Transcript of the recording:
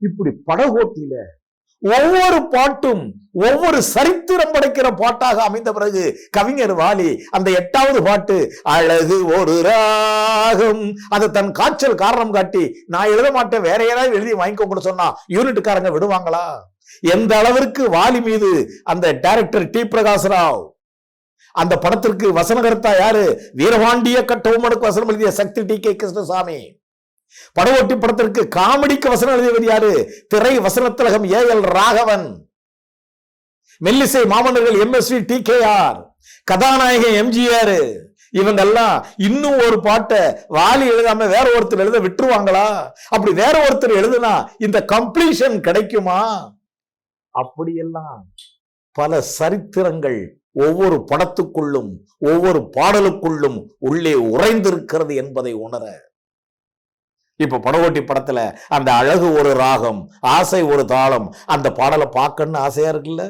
இப்படி படகோட்டியில ஒவ்வொரு பாட்டும் ஒவ்வொரு சரித்திரம் படைக்கிற பாட்டாக அமைந்த பிறகு கவிஞர் வாலி அந்த 8வது பாட்டு அழகு ஒரு ராகம் அதை தன் காய்ச்சல் காரணம் காட்டி நான் எழுத மாட்டேன் வேற யாராவது எழுதி வாங்கிக்கோங்கன்னு சொன்னா யூனிட்டுக்காரங்க விடுவாங்களா? எந்த அளவிற்கு வாலி மீது அந்த டைரக்டர் டி பிரகாஷ் ராவ், அந்த படத்திற்கு வசனகர்த்தா யாரு, வீரபாண்டிய கட்டபொம்மனுக்கு வசனம் எழுதிய சக்தி டி கே கிருஷ்ணசாமி, படவோட்டி படத்திற்கு காமெடிக்கு வசனம் எழுதியவர் யாரு, திரை வசனத்திலகம் ஏ.எல். ராகவன், மெல்லிசை மாமன்னர்கள் எம்.எஸ்.வி. டி.கே.ஆர், கதாநாயகன் எம்.ஜி.ஆர், இவங்க எல்லாம் இன்னும் ஒரு பாட்டை வாலி எழுதாம வேற ஒருத்தர் எழுத விட்டுருவாங்களா? அப்படி வேற ஒருத்தர் எழுதுனா இந்த கம்ப்ளீஷன் கிடைக்குமா? அப்படியெல்லாம் பல சரித்திரங்கள் ஒவ்வொரு படத்துக்குள்ளும் ஒவ்வொரு பாடலுக்குள்ளும் உள்ளே உறைந்திருக்கிறது என்பதை உணர, இப்ப படவோட்டி படத்துல அந்த அழகு ஒரு ராகம், ஆசை ஒரு தாளம், அந்த பாடலை பார்க்கணும்னு ஆசையா இருக்குல்ல?